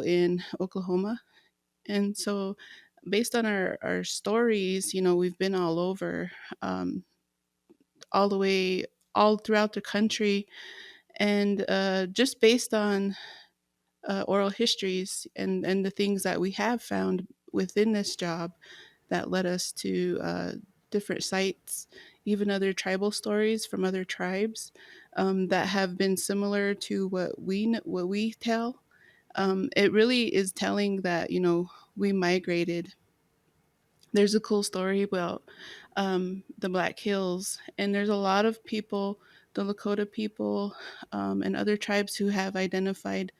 in Oklahoma. And so, based on our stories, we've been all over, um, all the way, all throughout the country. And just based on oral histories and the things that we have found within this job that led us to different sites, even other tribal stories from other tribes that have been similar to what we tell. It really is telling that we migrated. There's a cool story about the Black Hills, and there's a lot of people, the Lakota people, and other tribes who have identified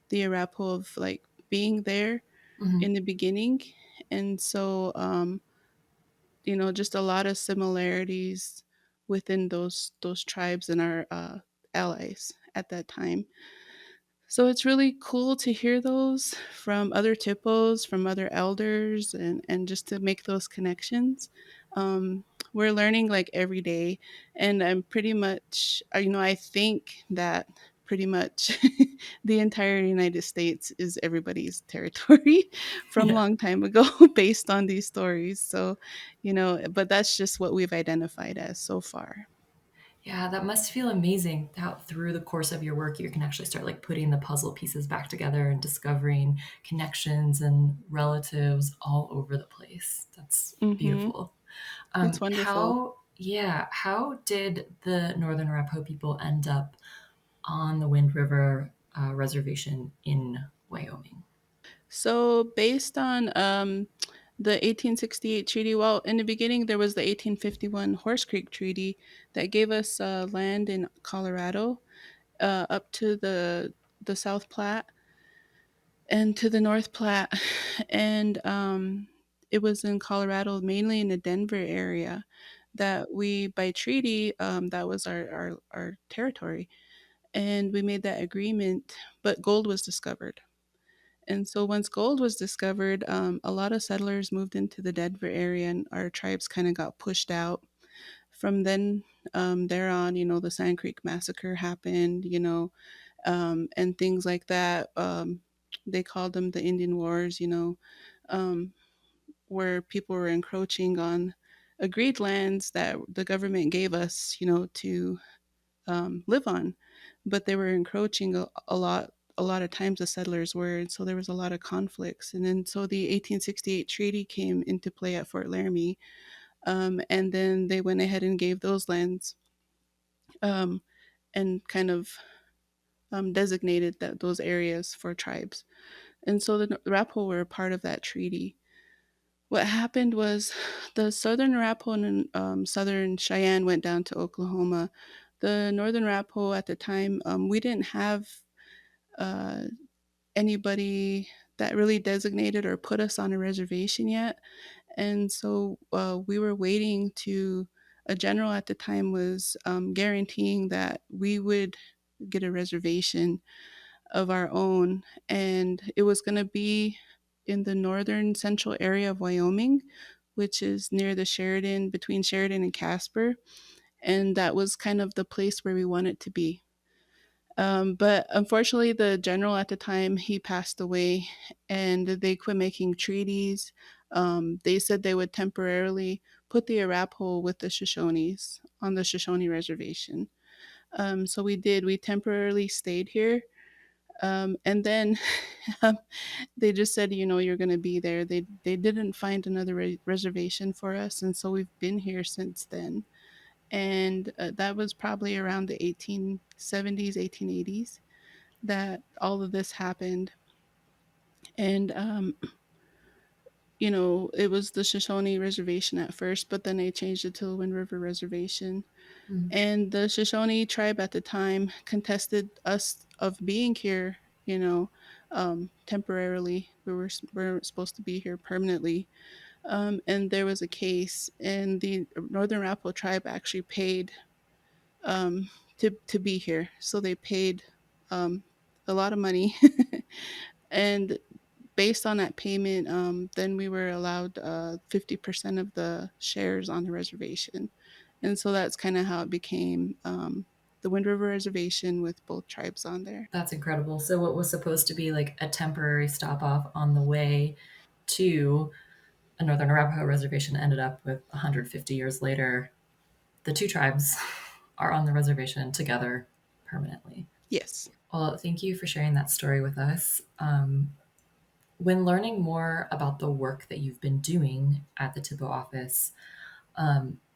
the Arapaho of like being there Hmm. in the beginning. And so, just a lot of similarities within those tribes and our allies at that time. So it's really cool to hear those from other TIPOs, from other elders, and just to make those connections. We're learning like every day, and I'm pretty much, I think that pretty much the entire United States is everybody's territory from a Yeah. long time ago based on these stories. So, but that's just what we've identified as so far. Yeah, that must feel amazing how through the course of your work you can actually start like putting the puzzle pieces back together and discovering connections and relatives all over the place. That's Hmm. beautiful. It's wonderful. How did the Northern Arapaho people end up on the Wind River Reservation in Wyoming? So, based on the 1868 treaty, well, in the beginning, there was the 1851 Horse Creek Treaty that gave us land in Colorado up to the South Platte and to the North Platte. And it was in Colorado, mainly in the Denver area, that we, by treaty, that was our territory. And we made that agreement, but gold was discovered. And so once gold was discovered, a lot of settlers moved into the Denver area, and our tribes kind of got pushed out. From then there on, the Sand Creek Massacre happened, and things like that. They called them the Indian Wars, um, where people were encroaching on agreed lands that the government gave us, to live on, but they were encroaching a lot of times the settlers were, and so there was a lot of conflicts. And then so the 1868 treaty came into play at Fort Laramie, and then they went ahead and gave those lands, um, and kind of designated those areas for tribes. And so the Arapaho were a part of that treaty. What happened was the Southern Arapaho and Southern Cheyenne went down to Oklahoma. The Northern Arapaho at the time, we didn't have uh, anybody that really designated or put us on a reservation yet. And so we were waiting to, a general at the time was guaranteeing that we would get a reservation of our own. And it was going to be in the northern central area of Wyoming, which is near the Sheridan, between Sheridan and Casper. And that was kind of the place where we wanted to be. But unfortunately, the general at the time, he passed away, and they quit making treaties. They said they would temporarily put the Arapaho with the Shoshones on the Shoshone reservation. So we did. We temporarily stayed here. And then um, they just said, you're going to be there. They didn't find another reservation for us. And so we've been here since then. And that was probably around the 1870s, 1880s that all of this happened. And, it was the Shoshone Reservation at first, but then they changed it to the Wind River Reservation. Mm. And the Shoshone tribe at the time contested us of being here, temporarily. We were supposed to be here permanently. And there was a case, and the Northern Arapaho tribe actually paid to be here. So they paid um, a lot of money. And based on that payment, then we were allowed 50% of the shares on the reservation. And so that's kind of how it became the Wind River Reservation with both tribes on there. That's incredible. So what was supposed to be like a temporary stop off on the way to a Northern Arapaho reservation ended up with 150 years later, the two tribes are on the reservation together permanently. Yes. Well, thank you for sharing that story with us. When learning more about the work that you've been doing at the TIPO office,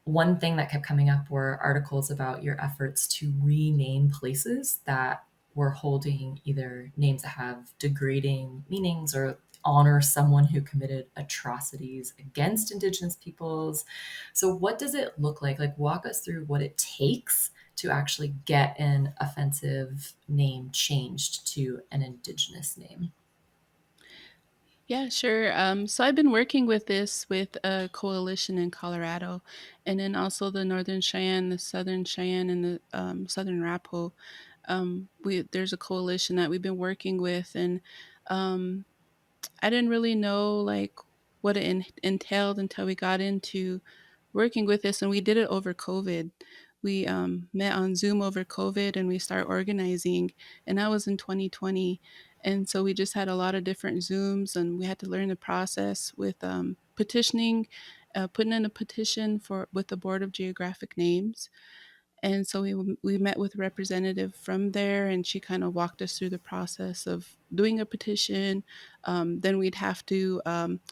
one thing that kept coming up were articles about your efforts to rename places that were holding either names that have degrading meanings or honor someone who committed atrocities against Indigenous peoples. So, what does it look like? Like, walk us through what it takes to actually get an offensive name changed to an Indigenous name. Yeah, sure. So I've been working with this with a coalition in Colorado, and then also the Northern Cheyenne, the Southern Cheyenne, and the Southern Arapaho. There's a coalition that we've been working with, and um, I didn't really know like what it entailed until we got into working with this, and we did it over COVID. We met on Zoom over COVID, and we started organizing, and that was in 2020. And so we just had a lot of different Zooms, and we had to learn the process with petitioning, putting in a petition for with the Board of Geographic Names, and so we met with a representative from there, and she kind of walked us through the process of doing a petition. Then we'd have to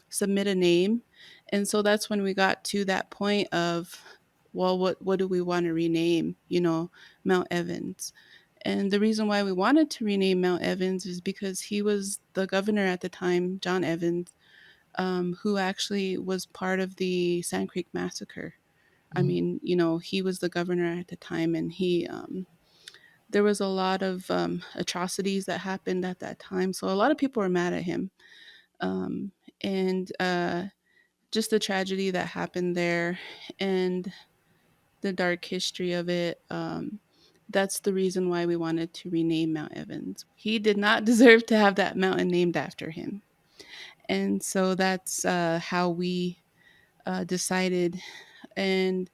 submit a name, and so that's when we got to that point of, well, what do we want to rename? Mount Evans. And the reason why we wanted to rename Mount Evans is because he was the governor at the time, John Evans, who actually was part of the Sand Creek Massacre. I Mm. mean, he was the governor at the time, and there was a lot of atrocities that happened at that time. So a lot of people were mad at him, um, and just the tragedy that happened there, and the dark history of it. That's the reason why we wanted to rename Mount Evans. He did not deserve to have that mountain named after him, and so that's how we decided. And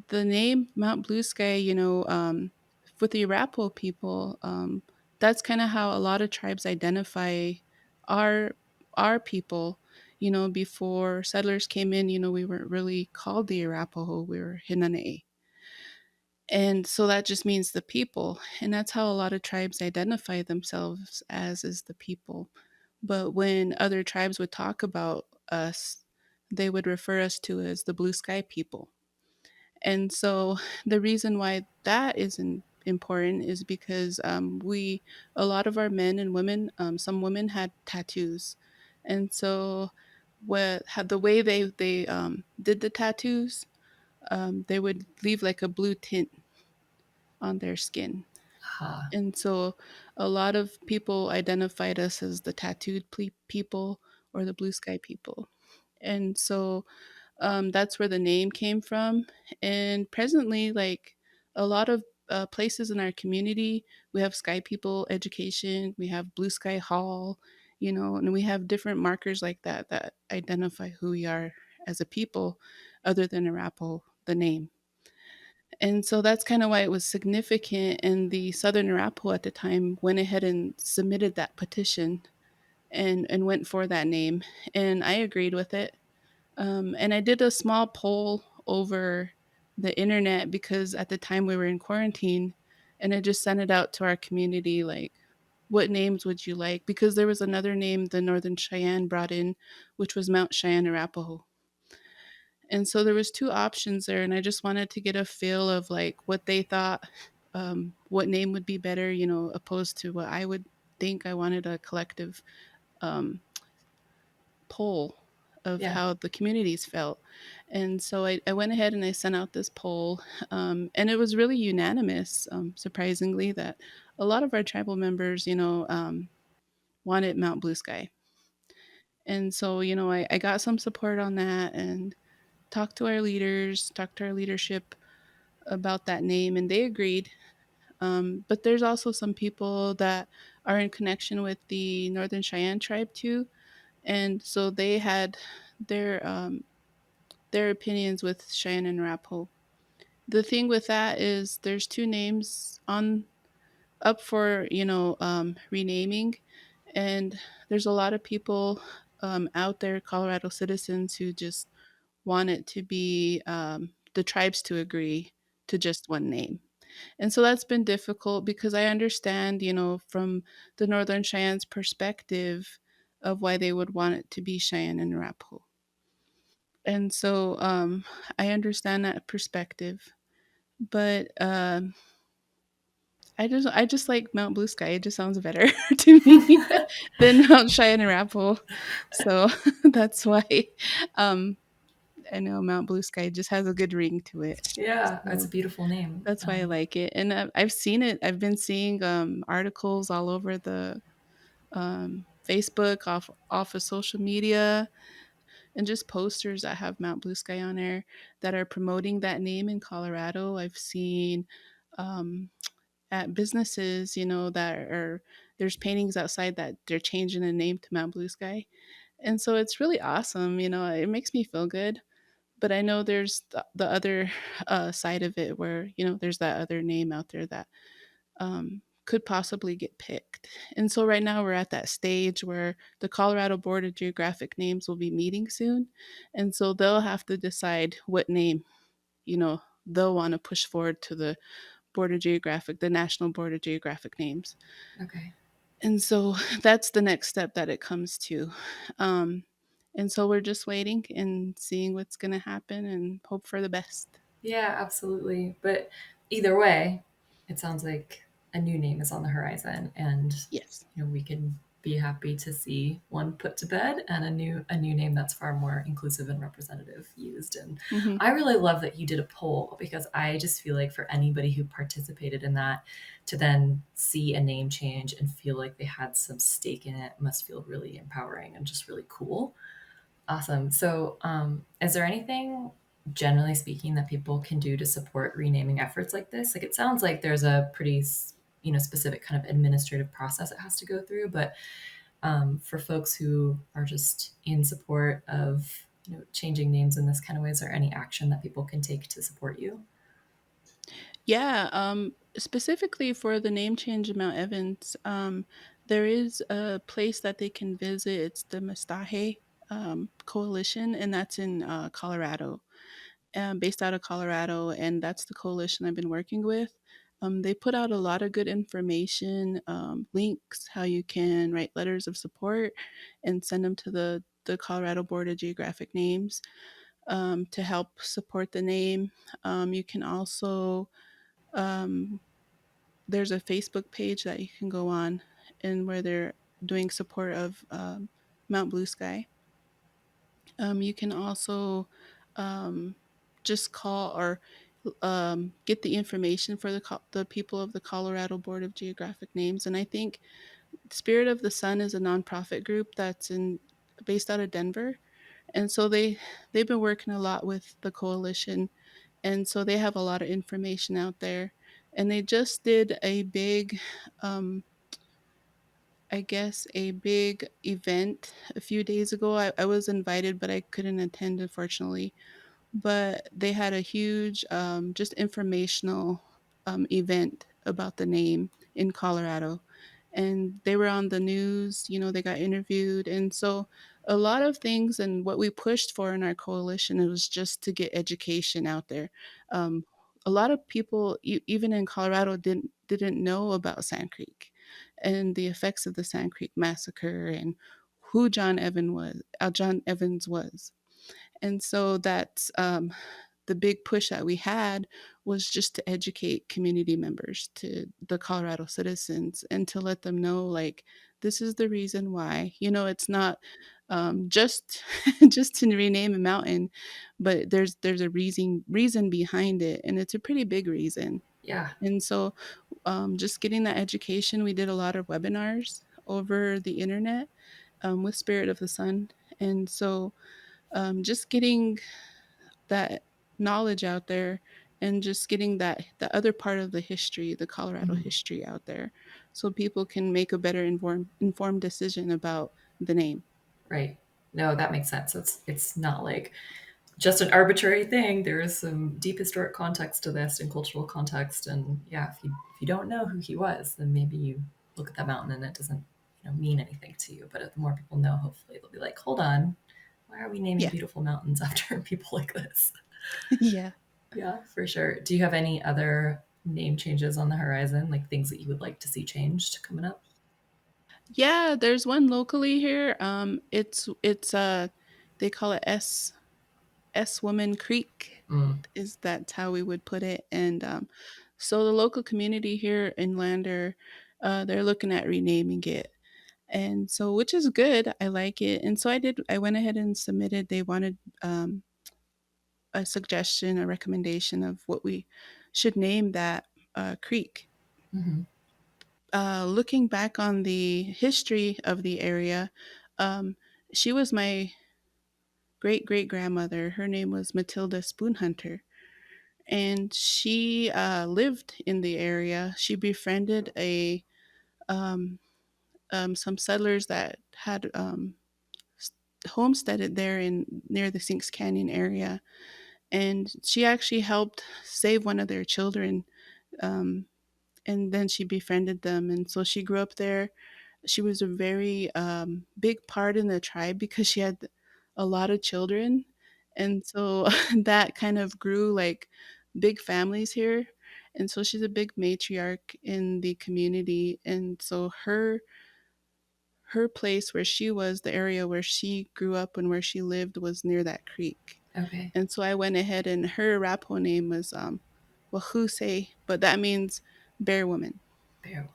the name Mount Blue Sky, with the Arapaho people, that's kind of how a lot of tribes identify our our people. Before settlers came in, we weren't really called the Arapaho; we were Hinono'eino. And so that just means the people, and that's how a lot of tribes identify themselves as is the people. But when other tribes would talk about us, they would refer us to as the Blue Sky people. And so the reason why that isn't important is because a lot of our men and women, some women had tattoos. And so the way they did the tattoos, they would leave like a blue tint on their skin. Ah, And so a lot of people identified us as the tattooed people or the blue sky people. And so that's where the name came from. And presently, like a lot of places in our community, we have Sky People Education, we have Blue Sky Hall, and we have different markers like that that identify who we are as a people, other than Arapaho, the name. And so that's kind of why it was significant. And the Southern Arapaho at the time went ahead and submitted that petition and went for that name. And I agreed with it, and I did a small poll over the internet because at the time we were in quarantine, and I just sent it out to our community like, what names would you like? Because there was another name the Northern Cheyenne brought in, which was Mount Cheyenne Arapaho. And so there was two options there, and I just wanted to get a feel of like what they thought, what name would be better, opposed to what I would think. I wanted a collective um, poll of yeah. how the communities felt. And so I went ahead and I sent out this poll, and it was really unanimous, surprisingly, that a lot of our tribal members, wanted Mount Blue Sky. And so, I got some support on that and talked to our leadership about that name, and they agreed. But there's also some people that are in connection with the Northern Cheyenne tribe too, and so they had their um, their opinions with Cheyenne and Arapaho. the thing with that is there's two names on up for renaming, and there's a lot of people out there, Colorado citizens, who just want it to be the tribes to agree to just one name. And so that's been difficult because I understand, from the Northern Cheyenne's perspective of why they would want it to be Cheyenne and Arapaho. And so I understand that perspective, but I just like Mount Blue Sky. It just sounds better to me than Mount Cheyenne and Arapaho. So that's why um, I know Mount Blue Sky just has a good ring to it. Yeah, it's a So beautiful name. that's why I like it, and I've seen it. I've been seeing articles all over the Facebook, off of social media, and just posters that have Mount Blue Sky on there that are promoting that name in Colorado. I've seen um, at businesses, that are there's paintings outside that they're changing the name to Mount Blue Sky, and so it's really awesome. It makes me feel good. But I know there's the other side of it where there's that other name out there that could possibly get picked. And so right now we're at that stage where the Colorado Board of Geographic Names will be meeting soon. And so they'll have to decide what name, they'll want to push forward to the National Board of Geographic Names. Okay. And so that's the next step that it comes to. Um, and so we're just waiting and seeing what's going to happen and hope for the best. Yeah, absolutely. But either way, it sounds like a new name is on the horizon, and Yes. we can be happy to see one put to bed and a new name that's far more inclusive and representative used. And Hmm. I really love that you did a poll, because I just feel like for anybody who participated in that to then see a name change and feel like they had some stake in it must feel really empowering and just really cool. Awesome. So, is there anything, generally speaking, that people can do to support renaming efforts like this? Like, it sounds like there's a pretty, specific kind of administrative process it has to go through. But for folks who are just in support of, changing names in this kind of way, is there any action that people can take to support you? Yeah, specifically for the name change in Mount Evans, there is a place that they can visit. It's the Mustache Coalition, and that's in Colorado, based out of Colorado, and that's the coalition I've been working with. They put out a lot of good information, links, how you can write letters of support and send them to the Colorado Board of Geographic Names to help support the name. You can also um, there's a Facebook page that you can go on, and where they're doing support of Mount Blue Sky. You can also just call or get the information for the people of the Colorado Board of Geographic Names. And I think Spirit of the Sun is a nonprofit group that's in based out of Denver, and so they've been working a lot with the coalition, and so they have a lot of information out there. And they just did a big um, I guess a big event a few days ago. I was invited, but I couldn't attend, unfortunately. But they had a huge, just informational event about the name in Colorado. And they were on the news, they got interviewed. And so a lot of things and what we pushed for in our coalition, it was just to get education out there. Um, a lot of people, even in Colorado, didn't know about Sand Creek and the effects of the Sand Creek massacre and who John Evans was. And so that's the big push that we had was just to educate community members, to the Colorado citizens, and to let them know, like, this is the reason why. It's not just just to rename a mountain, but there's a reason behind it, and it's a pretty big reason. Yeah. And so, just getting that education, we did a lot of webinars over the internet with Spirit of the Sun, and so just getting that knowledge out there and just getting that the other part of the history, the Colorado Mhm. history out there, so people can make a better informed decision about the name. Right. No, that makes sense. So it's not like just an arbitrary thing. There is some deep historic context to this and cultural context. And yeah, if you don't know who he was, then maybe you look at that mountain and it doesn't mean anything to you. But if the more people know, hopefully they'll be like, hold on, why are we naming Yeah. beautiful mountains after people like this? Yeah. Yeah, for sure. Do you have any other name changes on the horizon, like things that you would like to see changed coming up? Yeah, there's one locally here. It's they call it S Woman Creek, Mm, is that's how we would put it. And so the local community here in Lander, they're looking at renaming it. And so, which is good. I like it. And so I went ahead and submitted. They wanted a suggestion, a recommendation of what we should name that creek. hmm. Looking back on the history of the area, um, she was my great great grandmother. Her name was Matilda Spoonhunter, and she lived in the area. She befriended a um, some settlers that had homesteaded there in near the Sinks Canyon area, and she actually helped save one of their children. Um, and then she befriended them, and so she grew up there. She was a very big part in the tribe because she had a lot of children, and so that kind of grew like big families here. And so she's a big matriarch in the community, and so her place where she was, the area where she grew up and where she lived, was near that creek. Okay. And so I went ahead, and her Arapaho name was Wahuse, but that means bear woman. Bear woman.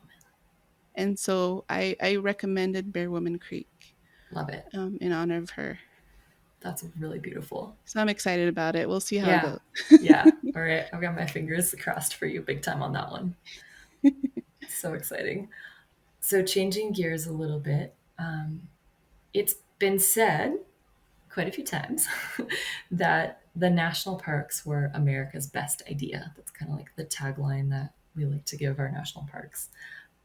And so I recommended Bear Woman Creek Love it. in honor of her. That's really beautiful. So I'm excited about it. We'll see how it Yeah. goes. Yeah. All right. I've got my fingers crossed for you big time on that one. So exciting. So, changing gears a little bit, it's been said quite a few times that the national parks were America's best idea. That's kind of like the tagline that we like to give our national parks.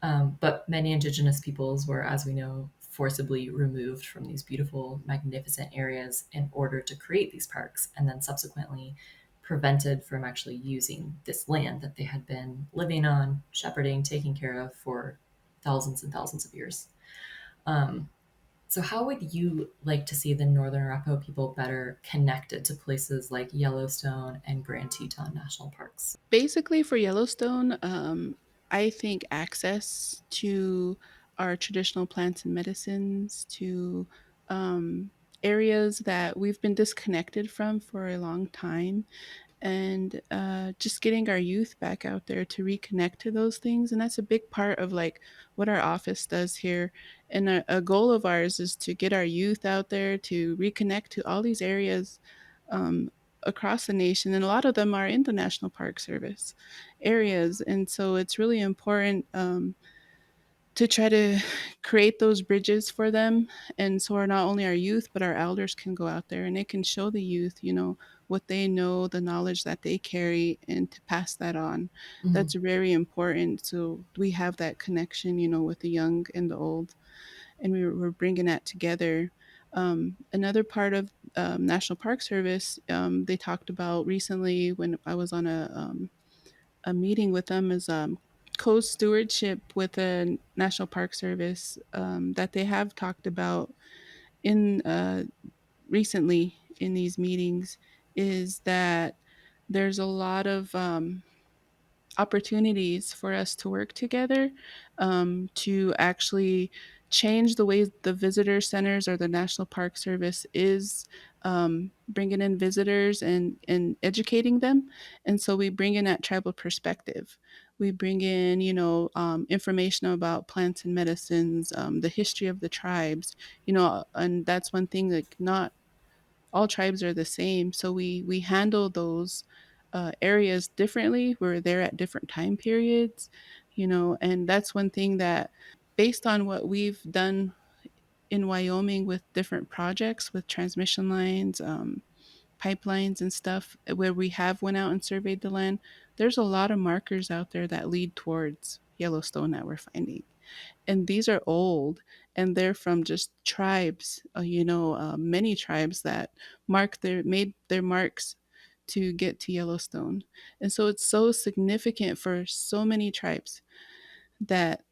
But many indigenous peoples were, as we know, forcibly removed from these beautiful, magnificent areas in order to create these parks, and then subsequently prevented from actually using this land that they had been living on, shepherding, taking care of for thousands and thousands of years. Um, so, how would you like to see the Northern Arapaho people better connected to places like Yellowstone and Grand Teton National Parks? Basically, for Yellowstone, I think access to our traditional plants and medicines, to um, areas that we've been disconnected from for a long time, and just getting our youth back out there to reconnect to those things. And that's a big part of like what our office does here. And a goal of ours is to get our youth out there to reconnect to all these areas um, across the nation, and a lot of them are in the National Park Service areas. And so it's really important to try to create those bridges for them. And so our, not only our youth, but our elders can go out there and they can show the youth, what they know, the knowledge that they carry, and to pass that on. Mhm. That's very important. So we have that connection, with the young and the old, and we're bringing that together. Another part of National Park Service, they talked about recently when I was on a meeting with them, is co-stewardship with the National Park Service, that they have talked about in recently in these meetings, is that there's a lot of opportunities for us to work together, to actually change the way the visitor centers or the National Park Service is bringing in visitors and educating them. And so we bring in that tribal perspective. We bring in, information about plants and medicines, the history of the tribes, and that's one thing, like, not all tribes are the same. So we handle those areas differently. We're there at different time periods, and that's one thing that, based on what we've done in Wyoming with different projects, with transmission lines, pipelines, and stuff, where we have went out and surveyed the land. There's a lot of markers out there that lead towards Yellowstone that we're finding, and these are old. and they're from just tribes, many tribes that made their marks to get to Yellowstone. And so it's so significant for so many tribes that,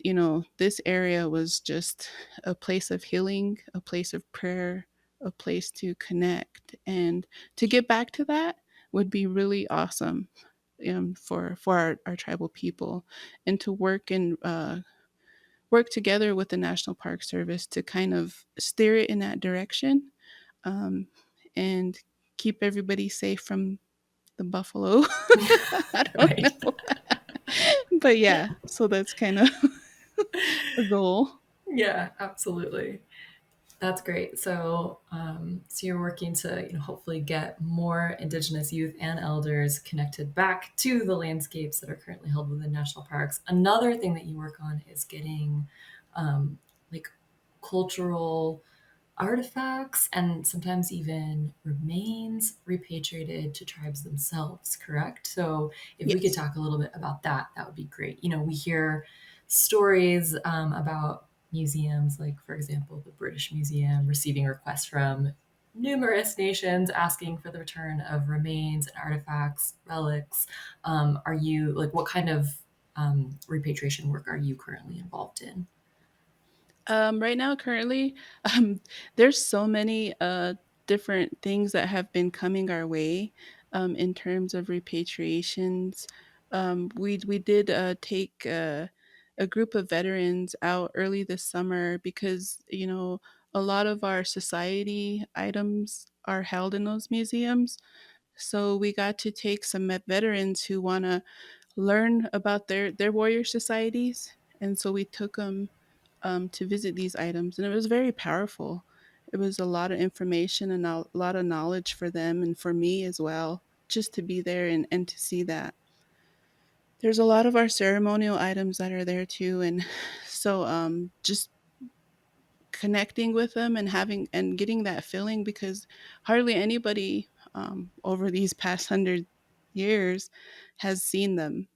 this area was just a place of healing, a place of prayer, a place to connect. And to get back to that would be really awesome, for our tribal people, and to work together with the National Park Service to kind of steer it in that direction, um, and keep everybody safe from the buffalo. I don't Right. know. But yeah, so that's kind of a goal. Yeah, absolutely. That's great. So, so you're working to, hopefully get more Indigenous youth and elders connected back to the landscapes that are currently held within national parks. Another thing that you work on is getting, like, cultural artifacts and sometimes even remains repatriated to tribes themselves, correct? So, if we could Yes. talk a little bit about that, that would be great. We hear stories about museums, like, for example, the British Museum receiving requests from numerous nations asking for the return of remains and artifacts, relics. Are you like, what kind of repatriation work are you currently involved in? Right now, currently, um, there's so many different things that have been coming our way, in terms of repatriations. We did take a group of veterans out early this summer because, a lot of our society items are held in those museums. So we got to take some veterans who want to learn about their warrior societies, and so we took them, to visit these items, and it was very powerful. It was a lot of information and a lot of knowledge for them and for me as well, just to be there and to see that. There's a lot of our ceremonial items that are there too, and so just connecting with them and having and getting that feeling, because hardly anybody, over these past 100 years has seen them.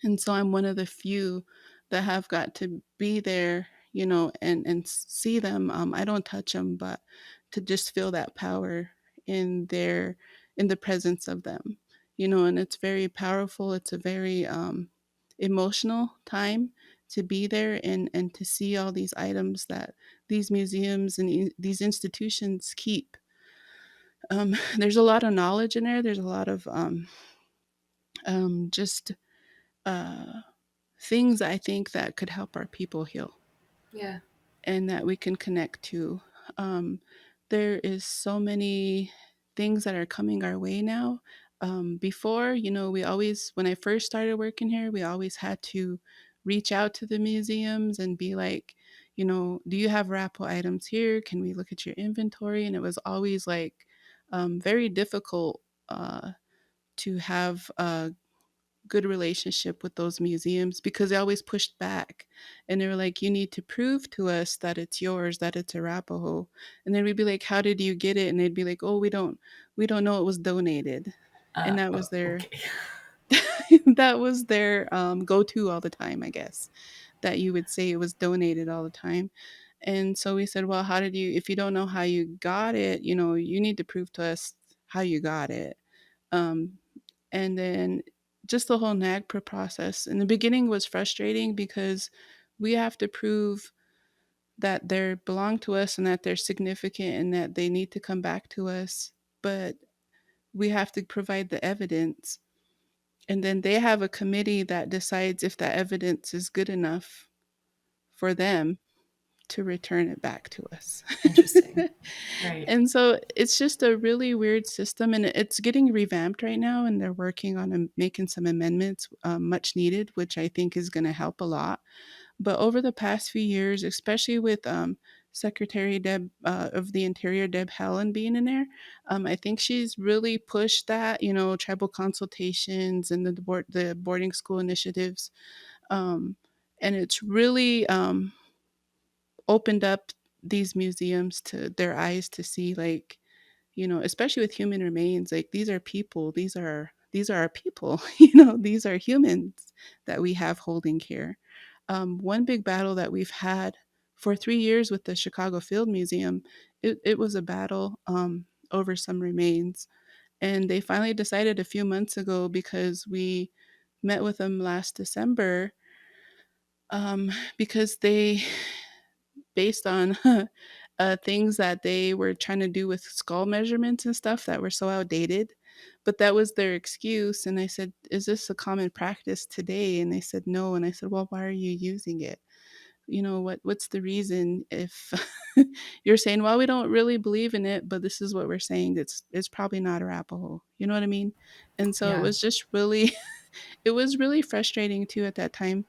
And so I'm one of the few that have got to be there, and see them. I don't touch them, but to just feel that power in their in the presence of them, and it's very powerful. It's a very emotional time to be there and to see all these items that these museums and these institutions keep. There's a lot of knowledge in there. There's a lot of just uh, things I think that could help our people heal Yeah. and that we can connect to. Um, there is so many things that are coming our way now. Before, we always, when I first started working here, we always had to reach out to the museums and be like, do you have RAPO items here? Can we look at your inventory? And it was always like very difficult to have good relationship with those museums because they always pushed back, and they were like, you need to prove to us that it's yours, that it's Arapaho. And then we'd be like, how did you get it? And they'd be like, oh, we don't know, it was donated. And that was Oh, their okay. that was their go-to all the time, I guess, that you would say it was donated all the time. And so we said, well, how did you, if you don't know how you got it, you need to prove to us how you got it. um, and then just the whole NAGPRA process in the beginning was frustrating because we have to prove that they belong to us and that they're significant and that they need to come back to us. But we have to provide the evidence. And then they have a committee that decides if that evidence is good enough for them to return it back to us. Interesting. Right. And so it's just a really weird system, and it's getting revamped right now, and they're working on making some amendments, much needed, which I think is going to help a lot. But over the past few years, especially with Secretary Deb of the Interior, Deb Haaland, being in there, I think she's really pushed that, tribal consultations and the boarding school initiatives, um, and it's really opened up these museums to their eyes to see, like, especially with human remains, like, these are people, these are our people, these are humans that we have holding here. One big battle that we've had for 3 years with the Chicago Field Museum, it was a battle over some remains. And they finally decided a few months ago, because we met with them last December, because they, based on things that they were trying to do with skull measurements and stuff that were so outdated. But that was their excuse. And I said, "Is this a common practice today?" And they said, "No." And I said, "Well, why are you using it? What's the reason if you're saying, well, we don't really believe in it, but this is what we're saying. It's probably not Arapaho." You know what I mean? And so it Yeah, was just really it was really frustrating too at that time.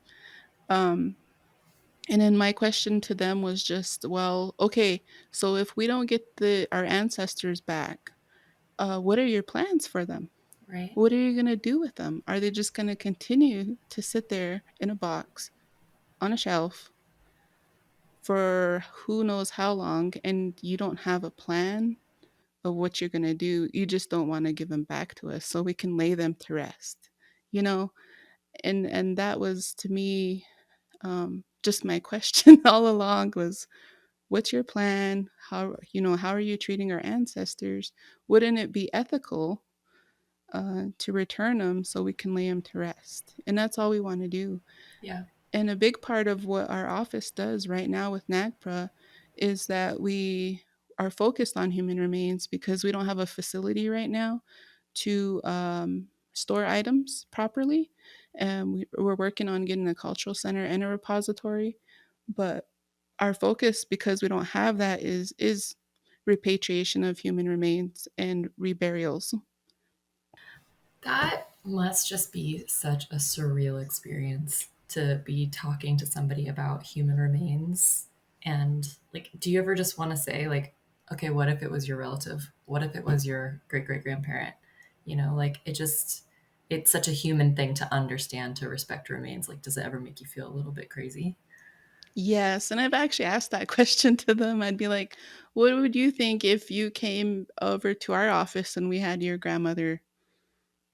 Um, and then my question to them was just, well, okay, so if we don't get the our ancestors back, what are your plans for them? right. What are you gonna do with them? Are they just gonna continue to sit there in a box on a shelf for who knows how long, and you don't have a plan of what you're gonna do? You just don't want to give them back to us so we can lay them to rest, you know? And that was to me, just my question all along was, what's your plan? How are you treating our ancestors? Wouldn't it be ethical to return them so we can lay them to rest? And that's all we want to do. Yeah. And a big part of what our office does right now with NAGPRA is that we are focused on human remains, because we don't have a facility right now to store items properly. And we're working on getting a cultural center and a repository. But our focus, because we don't have that, is repatriation of human remains and reburials. That must just be such a surreal experience to be talking to somebody about human remains. And like, do you ever just want to say, like, okay, what if it was your relative? What if it was your great great grandparent? Like it's such a human thing to understand, to respect remains. Like, does it ever make you feel a little bit crazy? Yes, and I've actually asked that question to them. I'd be like, "What would you think if you came over to our office and we had your grandmother,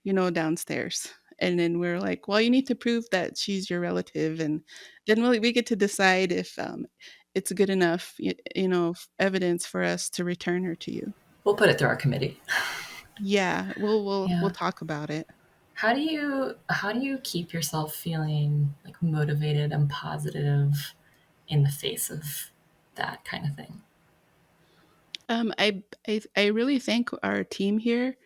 downstairs?" And then we're like, "Well, you need to prove that she's your relative, and then we get to decide if it's good enough, evidence for us to return her to you." We'll put it through our committee. Yeah, we'll Yeah. talk about it. How do you keep yourself feeling like motivated and positive in the face of that kind of thing? I really thank our team here,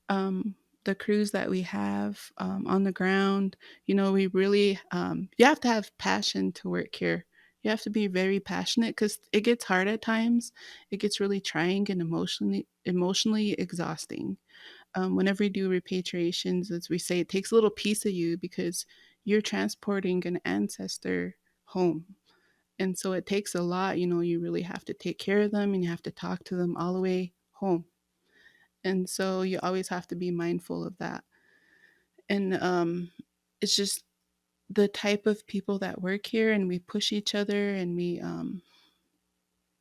the crews that we have on the ground. We really, you have to have passion to work here. You have to be very passionate, because it gets hard at times. It gets really trying and emotionally exhausting. Whenever you do repatriations, as we say, it takes a little piece of you, because you're transporting an ancestor home. And so it takes a lot. You really have to take care of them, and you have to talk to them all the way home. And so you always have to be mindful of that. And it's just the type of people that work here, and we push each other, and we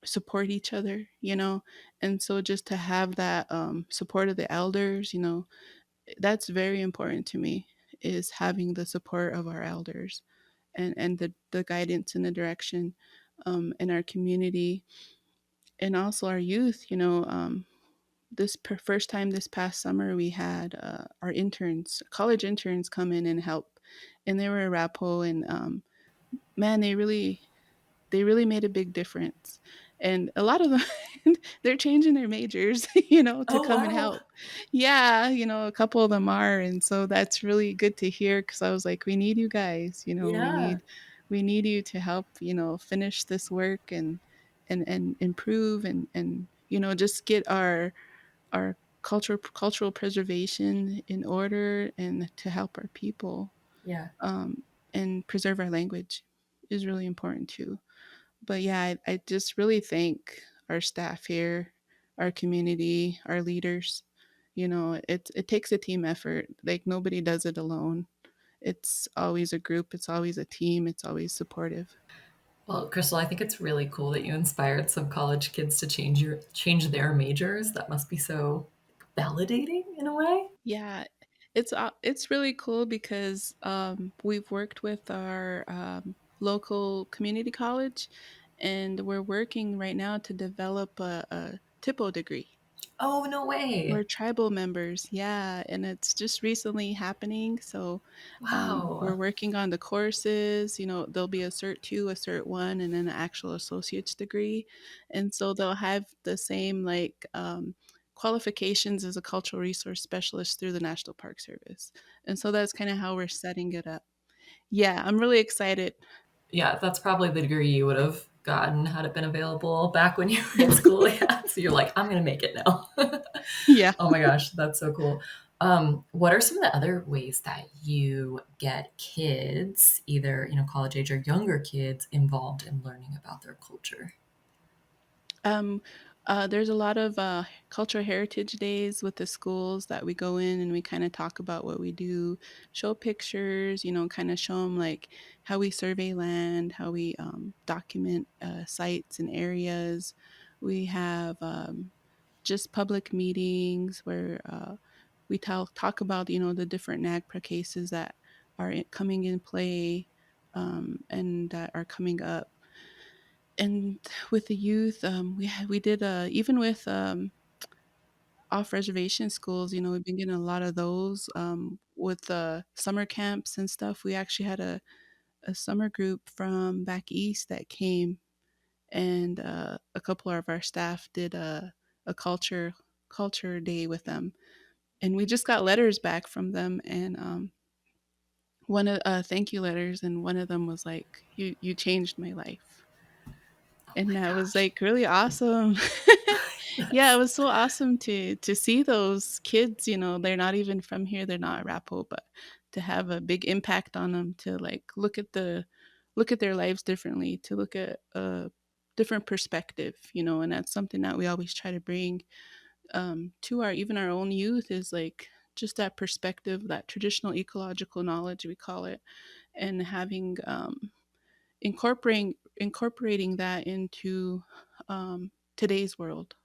support each other, and so just to have that support of the elders, that's very important to me, is having the support of our elders, and the guidance and the direction in our community, and also our youth. First time this past summer, we had our interns, college interns, come in and help, and they were Arapaho, and man, they really made a big difference. And a lot of them, they're changing their majors, to Oh come and wow. help. Yeah, a couple of them are, and so that's really good to hear, because I was like, we need you guys. We Yeah. need you to help, finish this work, and improve, and just get our cultural preservation in order, and to help our people, Yeah. um, and preserve our language is really important too. But yeah, I just really thank our staff here, our community, our leaders. It takes a team effort. Like, nobody does it alone. It's always a group. It's always a team. It's always supportive. Well, Crystal, I think it's really cool that you inspired some college kids to change their majors. That must be so validating in a way. Yeah, it's really cool, because we've worked with our local community college, and we're working right now to develop a TIPO degree. Oh, no way. We're tribal members, yeah, and it's just recently happening. So we're Wow. working on the courses. There'll be a Cert 2, a Cert 1, and then an actual associate's degree. And so they'll have the same like qualifications as a cultural resource specialist through the National Park Service. And so that's kind of how we're setting it up. Yeah, I'm really excited. Yeah, that's probably the degree you would have gotten had it been available back when you were in school. Yeah. So you're like, I'm going to make it now. Yeah. Oh my gosh, that's so cool. What are some of the other ways that you get kids, either college age or younger kids, involved in learning about their culture? Um, there's a lot of cultural heritage days with the schools that we go in and we kind of talk about what we do, show pictures, kind of show them like how we survey land, how we document sites and areas. We have just public meetings where we talk about the different NAGPRA cases that are coming in play and that are coming up. And with the youth, we did even with off reservation schools. We've been getting a lot of those with summer camps and stuff. We actually had a summer group from back east that came, and a couple of our staff did a culture day with them, and we just got letters back from them, and one of thank you letters, and one of them was like, "You changed my life." Oh And my that was, gosh. like, really awesome. Yeah, it That's was so awesome to see those kids, they're not even from here, they're not Arapaho, but to have a big impact on them, to, like, look at their lives differently, to look at a different perspective, and that's something that we always try to bring, to our even our own youth, is, like, just that perspective, that traditional ecological knowledge, we call it, and having, incorporating that into today's world.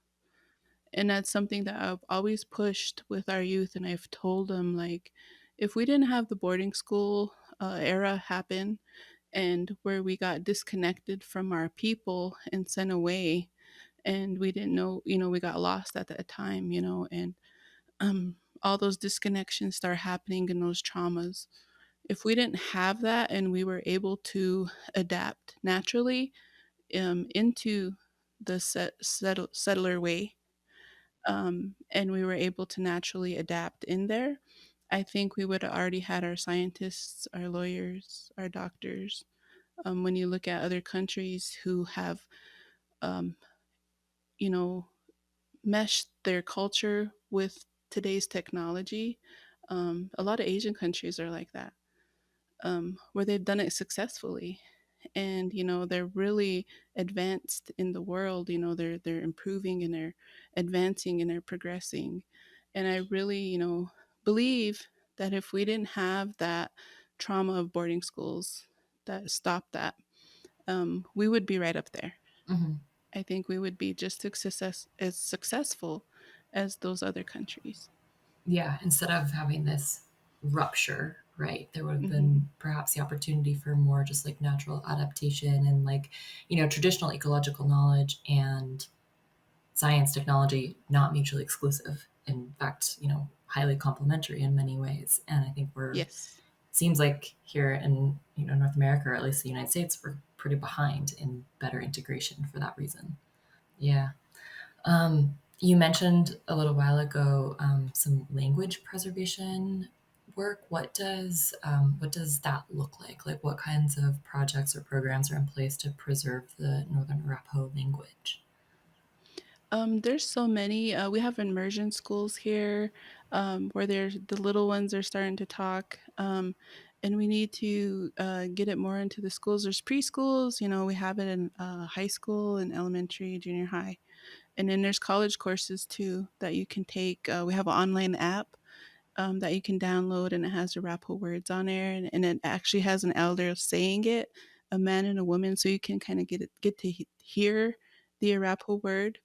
And that's something that I've always pushed with our youth, and I've told them, like, if we didn't have the boarding school era happen, and where we got disconnected from our people and sent away, and we didn't know, we got lost at that time, and all those disconnections start happening and those traumas. If we didn't have that and we were able to adapt naturally into the settler way, and we were able to naturally adapt in there, I think we would have already had our scientists, our lawyers, our doctors. When you look at other countries who have, um, you know, meshed their culture with today's technology, a lot of Asian countries are like that, where they've done it successfully, and they're really advanced in the world. They're improving, and they're advancing, and they're progressing. And I really believe that if we didn't have that trauma of boarding schools that stopped that, we would be right up there. Mhm. I think we would be just as successful as those other countries. Yeah, instead of having this rupture, right? There would have Hmm. been perhaps the opportunity for more just like natural adaptation and like, traditional ecological knowledge and science technology not mutually exclusive. In fact, highly complementary in many ways. And I think we're Yes. seems like here in North America, or at least the United States, we're pretty behind in better integration for that reason. Yeah. You mentioned a little while ago some language preservation work. What does that look like? Like, what kinds of projects or programs are in place to preserve the Northern Arapaho language? There's so many. We have immersion schools here, where the little ones are starting to talk, and we need to get it more into the schools. There's preschools, we have it in high school and elementary, junior high, and then there's college courses too that you can take. We have an online app that you can download, and it has the Arapaho words on there, and it actually has an elder saying it, a man and a woman, so you can kind of get to hear the Arapaho word.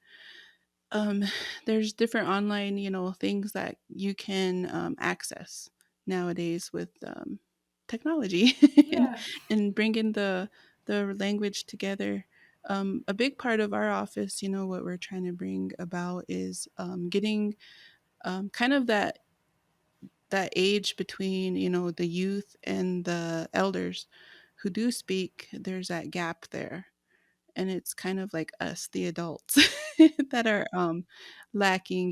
um, there's different online, things that you can access nowadays with technology, and Yeah. and bringing the language together. A big part of our office, what we're trying to bring about is getting kind of that age between the youth and the elders who do speak. There's that gap there, and it's kind of like us, the adults, that are lacking.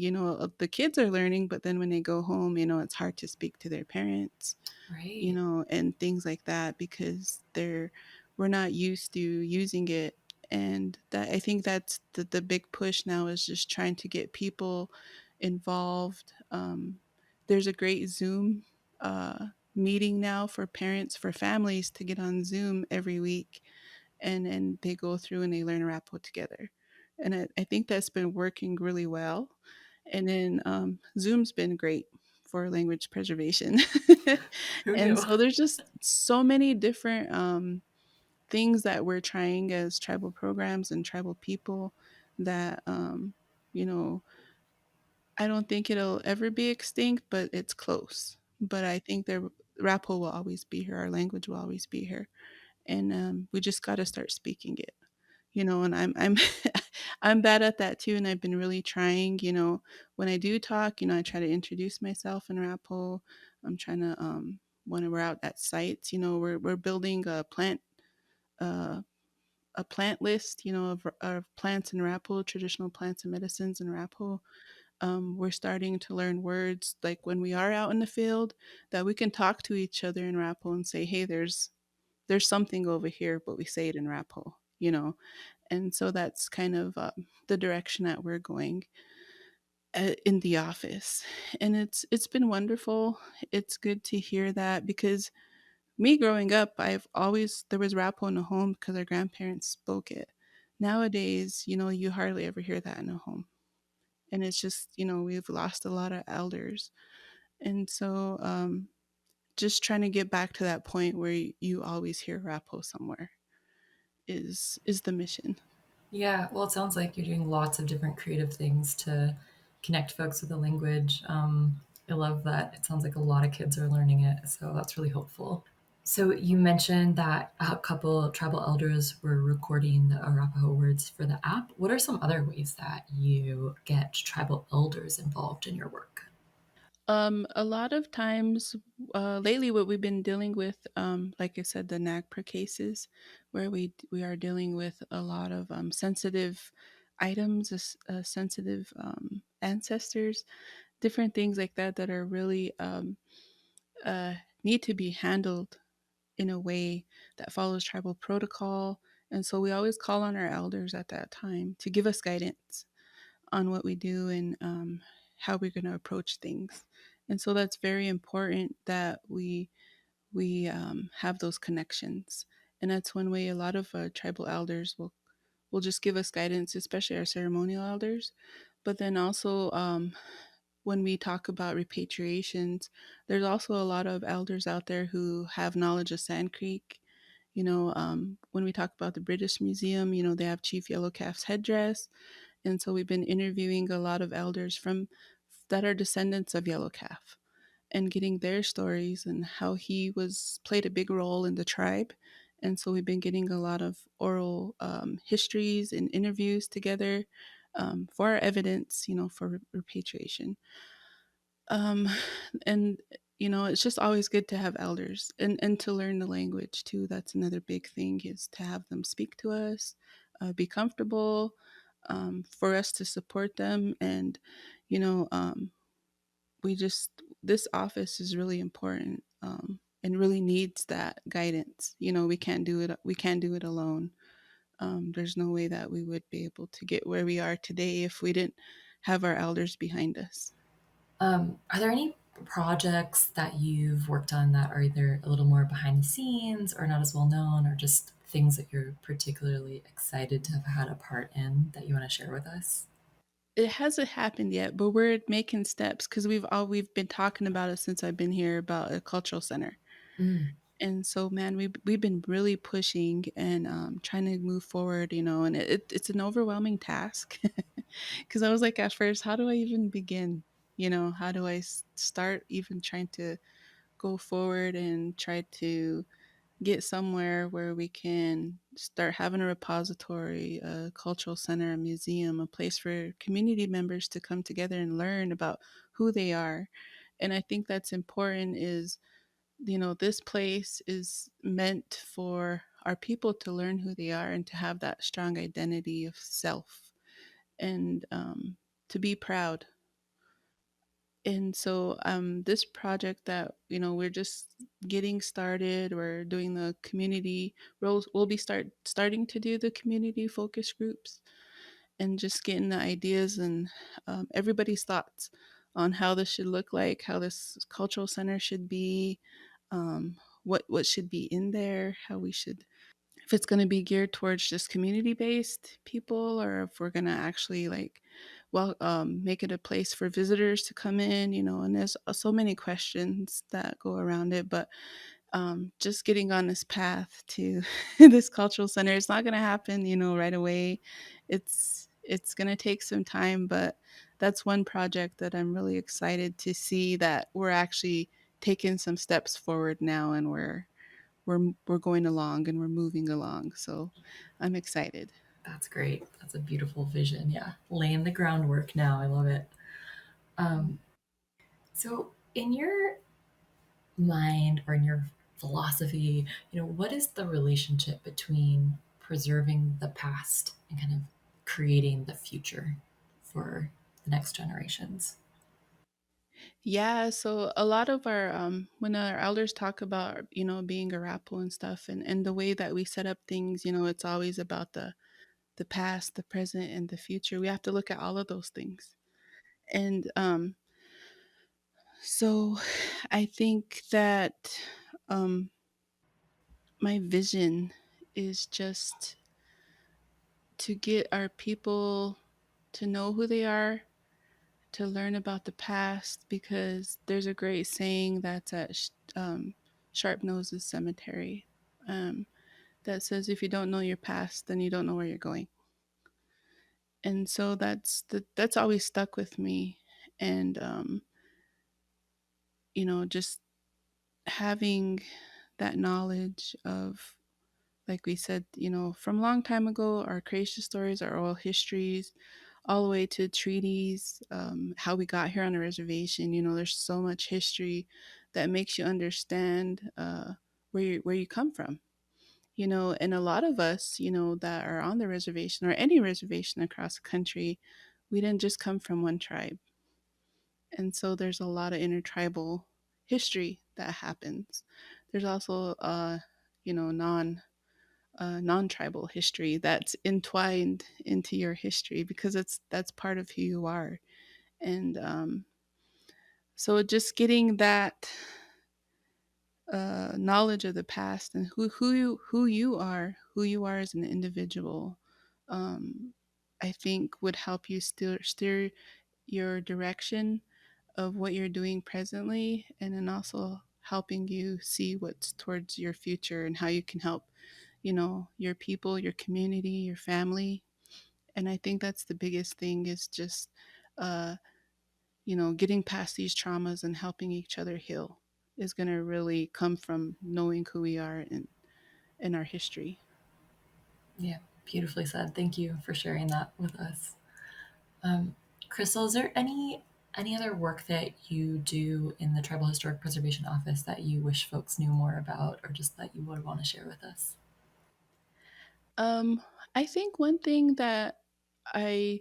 The kids are learning, but then when they go home, it's hard to speak to their parents, Right. and things like that, because we're not used to using it. And that, I think that's the big push now, is just trying to get people involved. There's a great Zoom meeting now for parents, for families to get on Zoom every week, and they go through and they learn Arapaho together. And I think that's been working really well. And then Zoom's been great for language preservation. Who And knew? so there's just so many different things that we're trying as tribal programs and tribal people, that, you know, I don't think it'll ever be extinct, but it's close. But I think the Arapaho will always be here. Our language will always be here, and we just got to start speaking it. And I'm I'm bad at that too, and I've been really trying. When I do talk, I try to introduce myself in Arapaho. I'm trying to when we're out at sites, we're building uh, a plant list, of plants in Arapaho, traditional plants and medicines in Arapaho. We're starting to learn words, like when we are out in the field, that we can talk to each other in Arapaho and say, "Hey, there's something over here," but we say it in Arapaho. And so that's kind of the direction that we're going in the office. And it's been wonderful. It's good to hear that, because me growing up, I've always there was Arapaho in the home because our grandparents spoke it. Nowadays, you hardly ever hear that in a home. And it's just, we've lost a lot of elders. And so just trying to get back to that point where you always hear Arapaho somewhere is the mission. Yeah, well, it sounds like you're doing lots of different creative things to connect folks with the language. I love that. It sounds like a lot of kids are learning it, so that's really hopeful. So you mentioned that a couple tribal elders were recording the Arapaho words for the app. What are some other ways that you get tribal elders involved in your work? A lot of times, lately, what we've been dealing with, like I said, the NAGPRA cases, where we are dealing with a lot of sensitive items, sensitive ancestors, different things like that that are really uh, need to be handled in a way that follows tribal protocol. And so we always call on our elders at that time to give us guidance on what we do, and how we're going to approach things. And so that's very important that we have those connections. And that's one way a lot of tribal elders will just give us guidance, especially our ceremonial elders. But then also, when we talk about repatriations, there's also a lot of elders out there who have knowledge of Sand Creek. When we talk about the British Museum, they have Chief Yellowcalf's headdress. And so we've been interviewing a lot of elders from that are descendants of Yellow Calf, and getting their stories and how he was played a big role in the tribe. And so we've been getting a lot of oral histories and interviews together, for our evidence, for repatriation. Um, and it's just always good to have elders, and to learn the language too. That's another big thing, is to have them speak to us, be comfortable, for us to support them. And you know we just this office is really important, and really needs that guidance. We can't do it alone. There's no way that we would be able to get where we are today if we didn't have our elders behind us. Are there any projects that you've worked on that are either a little more behind the scenes or not as well known, or just things that you're particularly excited to have had a part in that you want to share with us? It hasn't happened yet, but we're making steps, because we've been talking about it since I've been here, about a cultural center. Mm. And so, man, we've been really pushing and trying to move forward, and it's an overwhelming task, because I was like, at first, how do I even begin? How do I start even trying to go forward and try to get somewhere where we can start having a repository, a cultural center, a museum, a place for community members to come together and learn about who they are. And I think that's important is, this place is meant for our people to learn who they are and to have that strong identity of self, and to be proud. And so this project that we're just getting started, we're doing the community roles, we'll be starting to do the community focus groups and just getting the ideas and everybody's thoughts on how this should look like, how this cultural center should be, what should be in there, how we should, if it's going to be geared towards just community based people, or if we're going to actually like, well, make it a place for visitors to come in, and there's so many questions that go around it. But just getting on this path to this cultural center, it's not going to happen, right away. It's going to take some time, but that's one project that I'm really excited to see that we're actually taking some steps forward now, and we're going along and we're moving along. So I'm excited. That's great. That's a beautiful vision. Yeah. Laying the groundwork now. I love it. Um, so, in your mind or in your philosophy, what is the relationship between preserving the past and kind of creating the future for the next generations? Yeah, so a lot of our when our elders talk about, being Arapaho and stuff, and the way that we set up things, it's always about the past, the present, and the future. We have to look at all of those things. And so I think that um my vision is just to get our people to know who they are, to learn about the past, because there's a great saying that's at Sharp Noses Cemetery, um, that says, if you don't know your past, then you don't know where you're going. And so that's always stuck with me. And just having that knowledge of, like we said, from a long time ago, our creation stories, our oral histories, all the way to treaties, how we got here on a reservation. There's so much history that makes you understand where you come from. And a lot of us, that are on the reservation or any reservation across the country, we didn't just come from one tribe. And so there's a lot of intertribal history that happens. There's also non-tribal history that's entwined into your history, because that's part of who you are. And so just getting that knowledge of the past and who you are as an individual, um, I think would help you steer your direction of what you're doing presently, and then also helping you see what's towards your future and how you can help, your people, your community, your family. And I think that's the biggest thing, is just uh, getting past these traumas and helping each other heal is going to really come from knowing who we are in our history. Yeah, beautifully said. Thank you for sharing that with us. Um, Crystal, is there any other work that you do in the Tribal Historic Preservation Office that you wish folks knew more about, or just that you would want to share with us? Um, I think one thing that I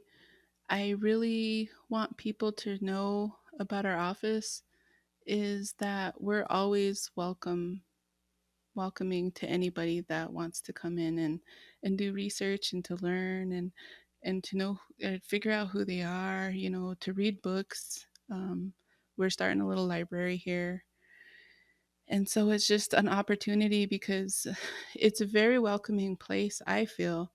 I really want people to know about our office is that we're always welcoming to anybody that wants to come in and do research and to learn and to know, figure out who they are, to read books. We're starting a little library here, and so it's just an opportunity, because it's a very welcoming place, I feel.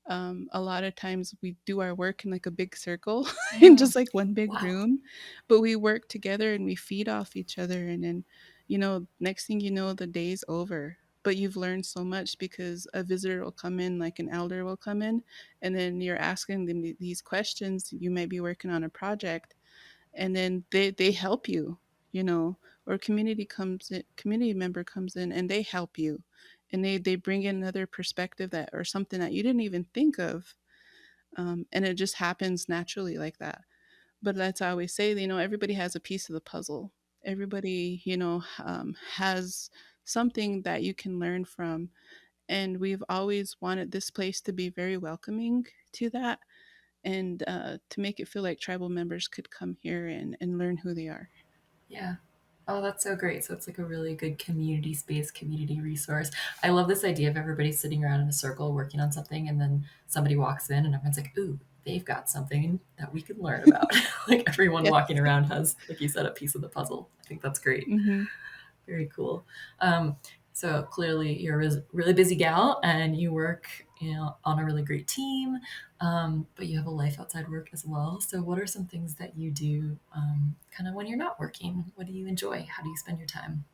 A lot of times we do our work in like a big circle in Yeah. just like one big Wow. room, but we work together and we feed off each other. And then, next thing you know, the day's over. But you've learned so much, because a visitor will come in, like an elder will come in, and then you're asking them these questions. You might be working on a project, and then they help you, you know or community member comes in and they help you, and they bring in another perspective that or something that you didn't even think of, and it just happens naturally like that. But that's I always say, everybody has a piece of the puzzle. Everybody, has something that you can learn from, and we've always wanted this place to be very welcoming to that, and to make it feel like tribal members could come here and learn who they are. Yeah. Oh, that's so great. So it's like a really good community space, community resource. I love this idea of everybody sitting around in a circle working on something, and then somebody walks in and everyone's like, ooh, they've got something that we can learn about. Like everyone Yes. walking around has, like you said, a piece of the puzzle. I think that's great. Hmm. Very cool. Um, so clearly, you're a really busy gal, and you work, on a really great team. But you have a life outside work as well. So, what are some things that you do, kind of when you're not working? What do you enjoy? How do you spend your time?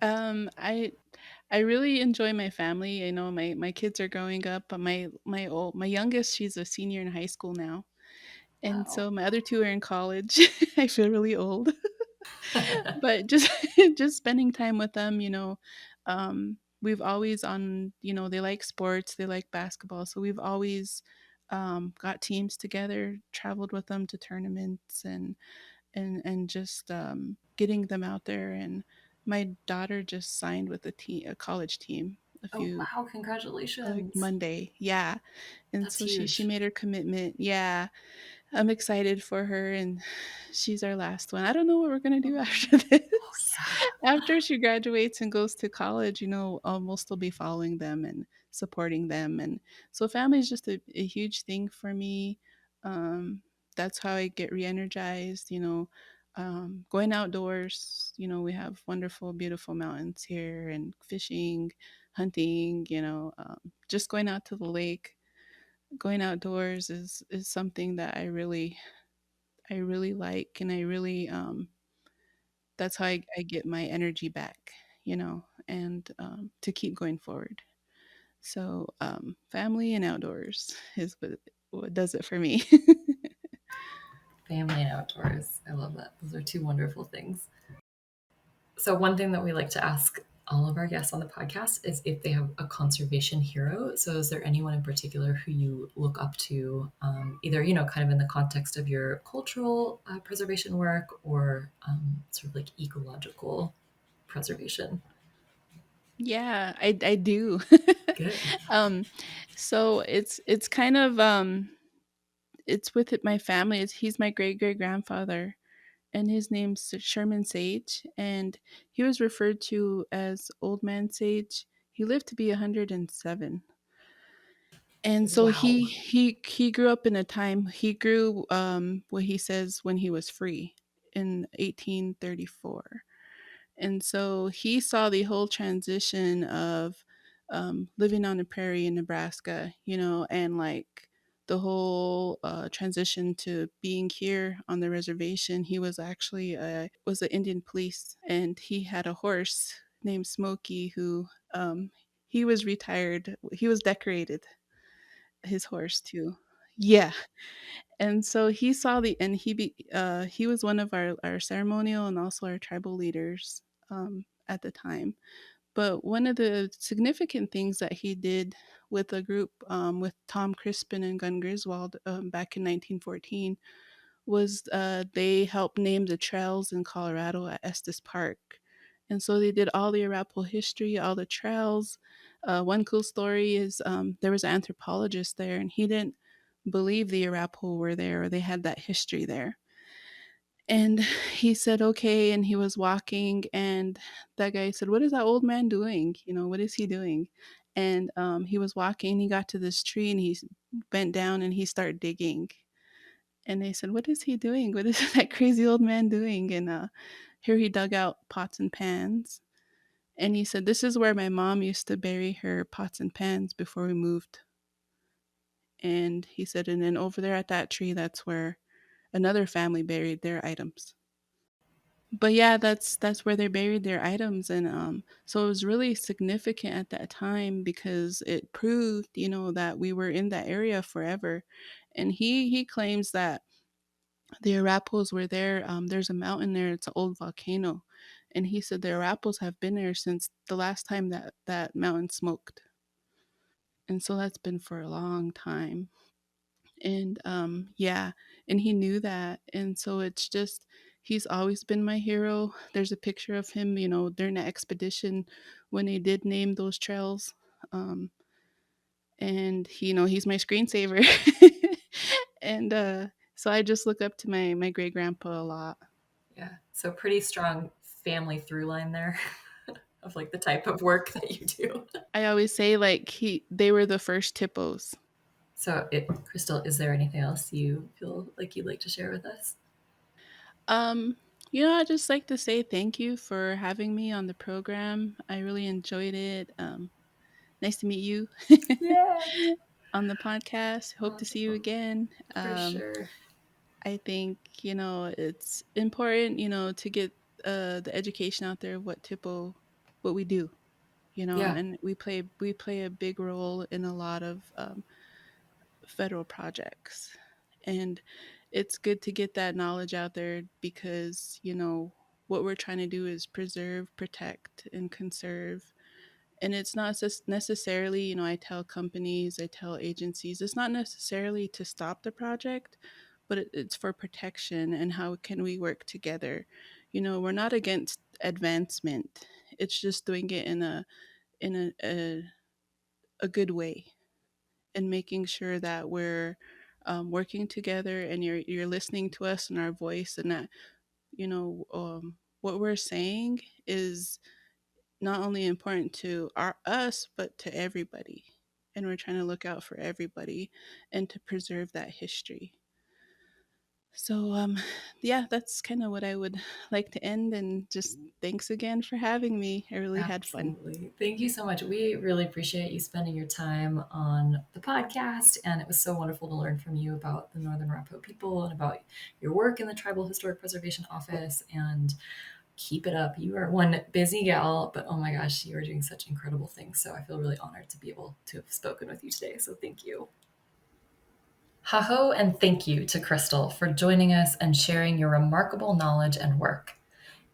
I really enjoy my family. I know my kids are growing up, but my youngest, she's a senior in high school now, and Wow. so my other two are in college. I feel really old. But just just spending time with them, we've always on, they like sports, they like basketball, so we've always got teams together, traveled with them to tournaments, and just getting them out there. And my daughter just signed with a college team a Oh, few wow. like Congratulations. Monday, yeah. And That's so she huge. made her commitment, yeah. I'm excited for her, and she's our last one. I don't know what we're gonna do Oh, after oh this. yeah. After she graduates and goes to college, we'll still be following them and supporting them, and so family is just a huge thing for me. Um, that's how I get re-energized. Going outdoors. We have wonderful, beautiful mountains here, and fishing, hunting. Just going out to the lake, going outdoors is something that I really like, and I really that's how I get my energy back, and to keep going forward. So family and outdoors is what does it for me. Family and outdoors. I love that. Those are two wonderful things. So, one thing that we like to ask all of our guests on the podcast is if they have a conservation hero. So, is there anyone in particular who you look up to, either, kind of in the context of your cultural preservation work or sort of like ecological preservation? Yeah, I do. Good. um so it's kind of it's with my family. He's my great great grandfather, and his name's Sherman Sage, and he was referred to as Old Man Sage. He lived to be 107. And so he Wow. he grew up in a time, he grew what he says when he was free in 1834. And so he saw the whole transition of living on the prairie in Nebraska, and like the whole transition to being here on the reservation. He was actually was an Indian police, and he had a horse named Smokey who he was retired. He was decorated, his horse too. Yeah. And so he saw the and he was one of our ceremonial and also our tribal leaders at the time. But one of the significant things that he did with a group with Tom Crispin and Gun Griswold back in 1914 was they helped name the trails in Colorado at Estes Park. And so they did all the Arapaho history, all the trails. One cool story is there was an anthropologist there, and he didn't believe the Arapaho were there or they had that history there. And he said, okay. And he was walking, and that guy said, what is that old man doing? What is he doing? And he was walking, he got to this tree, and he bent down and he started digging. And they said, what is he doing? What is that crazy old man doing? And here he dug out pots and pans. And he said, this is where my mom used to bury her pots and pans before we moved. And he said, and then over there at that tree, that's where another family buried their items. But yeah, that's where they buried their items. And so it was really significant at that time because it proved, that we were in that area forever. And he claims that the Arapos were there. There's a mountain there. It's an old volcano, And he said the Arapahoes have been there since the last time that mountain smoked. And so that's been for a long time. And yeah, and he knew that. And so it's just, he's always been my hero. There's a picture of him, during the expedition when they did name those trails. Um, and he's my screensaver. And so I just look up to my great grandpa a lot. Yeah. So pretty strong family through line there of like the type of work that you do. I always say like they were the first tippos. So, Crystal, is there anything else you feel like you'd like to share with us? Um, I just like to say thank you for having me on the program. I really enjoyed it. Nice to meet you Yes. on the podcast. Hope to see you Wonderful. again. For sure. I think, it's important, to get the education out there of what we do, Yeah. and we play a big role in a lot of federal projects. And it's good to get that knowledge out there because, what we're trying to do is preserve, protect, and conserve. And it's not just necessarily, I tell companies, I tell agencies, it's not necessarily to stop the project, but it's for protection and how can we work together. We're not against advancement. It's just doing it in a good way, and making sure that we're working together, and you're listening to us and our voice, and that what we're saying is not only important to us but to everybody, and we're trying to look out for everybody and to preserve that history. So yeah, that's kind of what I would like to end, and just thanks again for having me. I really had fun. Absolutely. Thank you so much. We really appreciate you spending your time on the podcast. And it was so wonderful to learn from you about the Northern Arapaho people and about your work in the Tribal Historic Preservation Office. And keep it up. You are one busy gal, but oh my gosh, you are doing such incredible things. So I feel really honored to be able to have spoken with you today. So thank you. Haho, and thank you to Crystal for joining us and sharing your remarkable knowledge and work.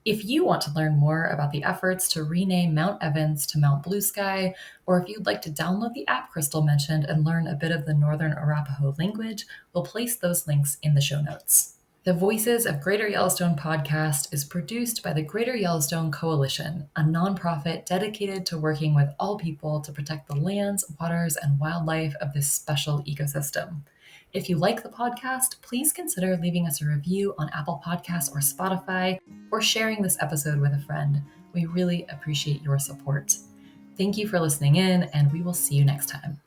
If you want to learn more about the efforts to rename Mount Evans to Mount Blue Sky, or if you'd like to download the app Crystal mentioned and learn a bit of the Northern Arapaho language, we'll place those links in the show notes. The Voices of Greater Yellowstone podcast is produced by the Greater Yellowstone Coalition, a nonprofit dedicated to working with all people to protect the lands, waters, and wildlife of this special ecosystem. If you like the podcast, please consider leaving us a review on Apple Podcasts or Spotify, or sharing this episode with a friend. We really appreciate your support. Thank you for listening in, and we will see you next time.